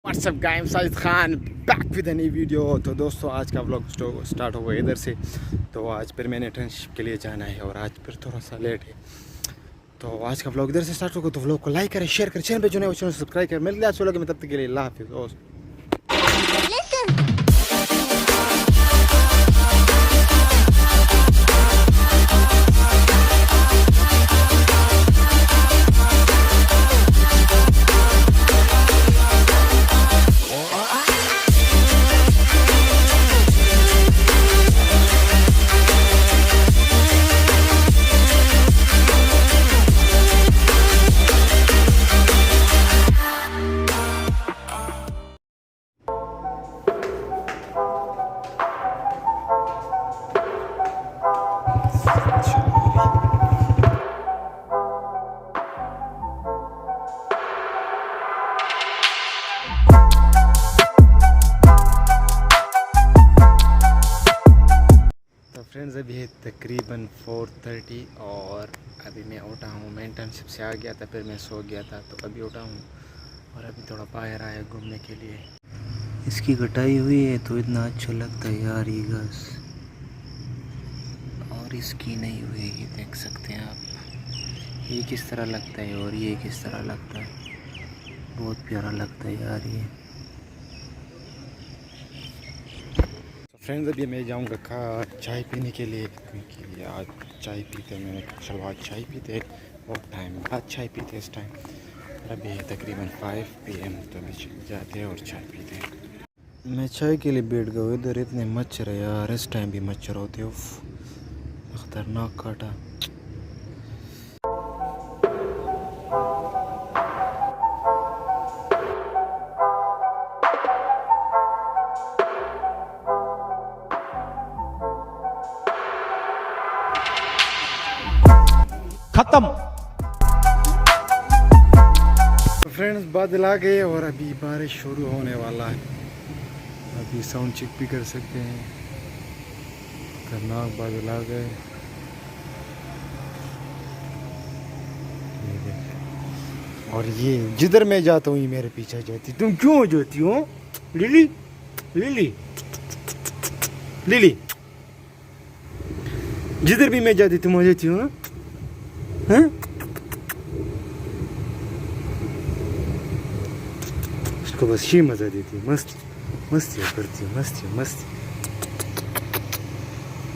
WhatsApp guys, Sajid Khan back with any video. तो दोस्तों आज का व्लॉग स्टार्ट होगा इधर से। तो आज फिर मैंने इंटर्नशिप के लिए जाना है और आज फिर थोड़ा सा लेट है। तो आज का व्लॉग इधर से स्टार्ट होगा। तो व्लॉग को लाइक करें, शेयर करें, चैनल पे जो नए चैनल सब्सक्राइब करें। मिलते हैं आज व्लॉग में, तब तक के लिए अल्लाह हाफिज़। फ्रेंड्स अभी है तकरीबन 4:30 और अभी मैं उठा हूँ। मैं इंटर्नशिप से आ गया था, फिर मैं सो गया था, तो अभी उठा हूँ और अभी थोड़ा बाहर आया घूमने के लिए। इसकी कटाई हुई है तो इतना अच्छा लगता है यार ये घास, और इसकी नहीं हुई, ये देख सकते हैं आप। ये किस तरह लगता है और ये किस तरह लगता है, बहुत प्यारा लगता है यार ये। फ्रेंड्स अभी मैं जाऊंगा चाय पीने के लिए, क्योंकि आज चाय पीते, मैंने चलो आज चाय पीते, बहुत टाइम बाद चाय पीते इस टाइम। अभी है तकरीबन 5 PM, तो अभी जाते हैं और चाय पीते हैं। मैं चाय के लिए बैठ गया, इधर इतने मच्छर है यार, इस टाइम भी मच्छर होते हैं, खतरनाक काटा। खत्म। फ्रेंड्स बादल आ गए और अभी बारिश शुरू होने वाला है। अभी साउंड चेक भी कर सकते हैं, खतरनाक बादल आ गए। और ये जिधर मैं जाता हूँ ये मेरे पीछे जाती। तुम क्यों जाती हो लिली? लिली लिली, जिधर भी मैं जाती तुम आ जाती हो। हाँ? उसको बस ये मजा देती है, मस्ती मस्तियाँ करती है,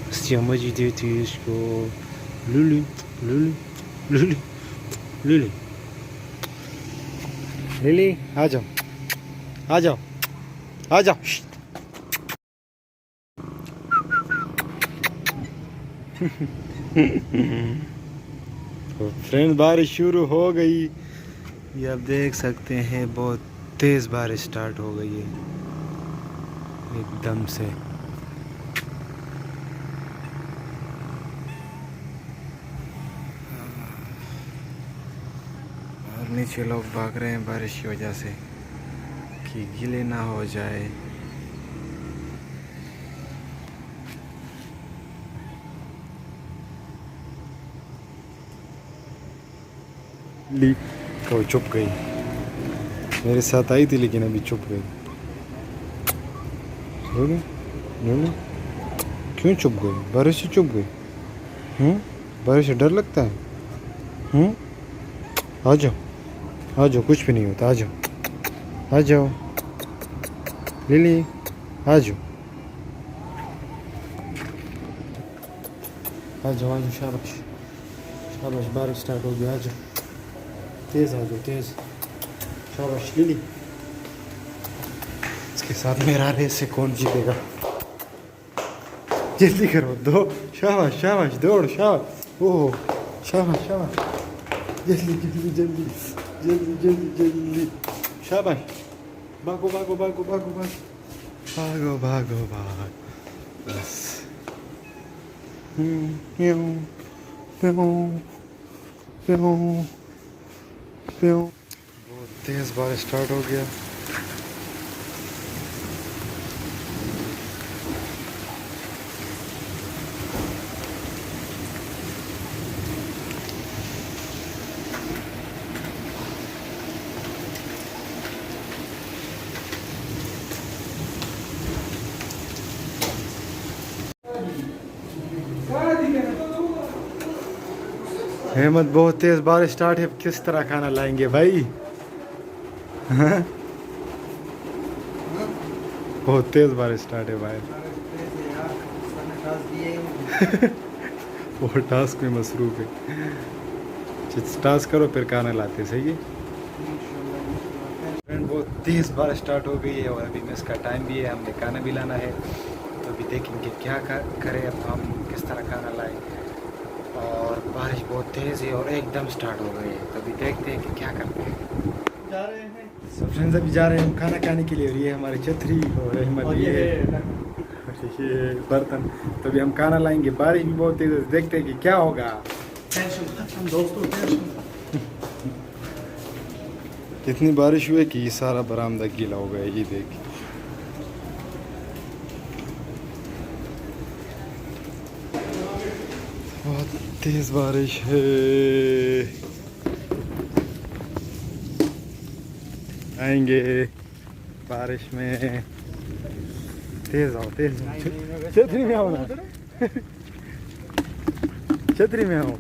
मस्तियाँ मजी देती है इसको। लुली लुली लुली लुली लिली, आ जाओ आ जाओ आ जाओ। तो फ्रेंड बारिश शुरू हो गई, ये आप देख सकते हैं, बहुत तेज़ बारिश स्टार्ट हो गई है एकदम से। और नीचे लोग भाग रहे हैं बारिश की वजह से कि गीले ना हो जाए। ली तो चुप गई, मेरे साथ आई थी लेकिन अभी चुप गई। क्यों चुप गई? बारिश से चुप गई? बारिश से डर लगता है? आ जाओ, कुछ भी नहीं होता, आ जाओ लिली, आ जाओ शाबाश शाबाश, बारिश स्टार्ट हो गया, आ जाओ तेज, आ जाओ तेज, शाबाश लिली। इसके साथ मेरा रेस से कौन जीतेगा? जल्दी करो, दो, शाबाश शाबाश, दौड़, शाबाश, ओह शाबाश शाबाश, जल्दी जल्दी जल्दी जल्दी जल्दी जल्दी, शाबाश, भागो भागो भागो भागो भागो भागो भागो भागो, बस। बहुत तेज बारिश स्टार्ट हो गया। अहमद बहुत तेज बारिश स्टार्ट है, किस तरह खाना लाएंगे भाई? हाँ? बहुत तेज बारिश स्टार्ट है भाई। वो टास्क में मसरूफ है। टास्क करो फिर खाना लाते, सही है। फ्रेंड बहुत तेज बारिश स्टार्ट हो गई है और अभी मेस का टाइम भी है, हमने खाना भी लाना है। तो अभी देखेंगे क्या करें, अब हम किस तरह खाना लाएं। और बारिश बहुत तेज़ है और एकदम स्टार्ट हो गई है, तो अभी देखते हैं कि क्या करते हैं। जा रहे हैं सब फ्रेंड्स अभी जा रहे हैं हम खाना खाने के लिए। और ये हमारी छतरी और अहमद ये बर्तन। तो अभी हम खाना लाएंगे। बारिश भी बहुत तेज़ है, देखते हैं कि क्या होगा। टेंशन दोस्तों, टेंशन। इतनी बारिश हुई कि ये सारा बरामदा गीला हो गया, ये देख। बहुत तेज बारिश है। आएंगे बारिश में। तेज आओ, तेज। छतरी में आओ ना। छतरी में आओ।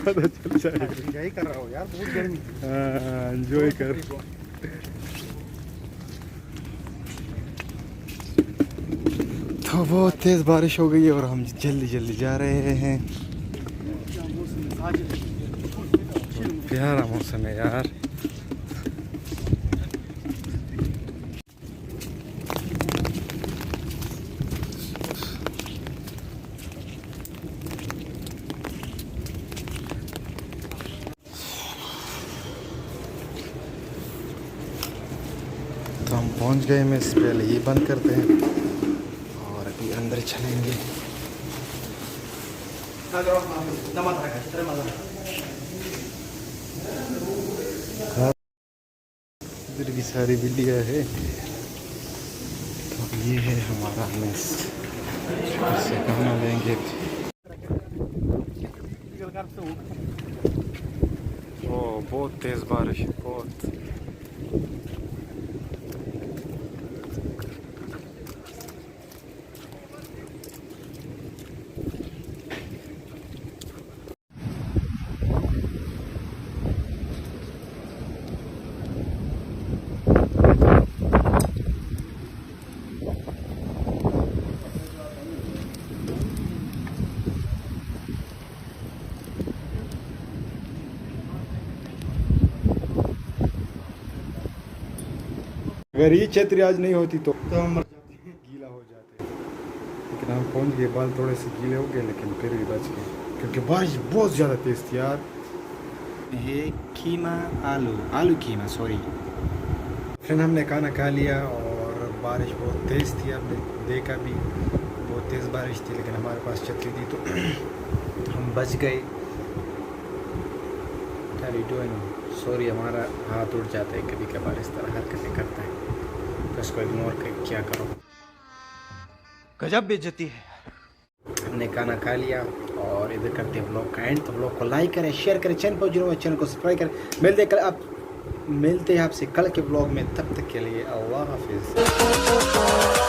पता चल जाएगा। एंजॉय कर रहा हूँ यार, बहुत गर्मी। हाँ, एंजॉय कर। तो बहुत तेज बारिश हो गई है और हम जल्दी जल्दी जा रहे हैं। प्यारा मौसम है यार। तो हम पहुंच गए, मैं इससे पहले ये बंद करते हैं और अभी अंदर चलेंगे। इधर भी सारी बिल्डियाँ है। तो ये है हमारा मेस, इससे खाना लेंगे। ओ बहुत तेज़ बारिश है, बहुत। अगर ये छतरी आज नहीं होती तो हम मर जाते हैं, गीला हो जाते हैं। लेकिन हम पहुंच गए, बाल थोड़े से गीले हो गए लेकिन फिर भी बच गए क्योंकि बारिश बहुत ज़्यादा तेज़ थी यार। ये कीमा आलू कीमा, सॉरी। फिर हमने खाना खा लिया और बारिश बहुत तेज़ थी, हमने देखा भी बहुत तेज़ बारिश थी, लेकिन हमारे पास छतरी थी तो हम बच गए। सॉरी, हमारा हाथ उड़ जाता है कभी कभार, इस तरह हरकतें करता है, तो इसको इग्नोर कर क्या करो। गजब बेइज्जती है। हमने खाना खा लिया और इधर करते हैं व्लॉग का एंड। तो व्लॉग को लाइक करें, शेयर करें, चैनल पर जुड़े हुए चैनल को सब्सक्राइब करें। मिलते हैं आपसे कल के व्लॉग में, तब तक के लिए अल्लाह हाफिज़।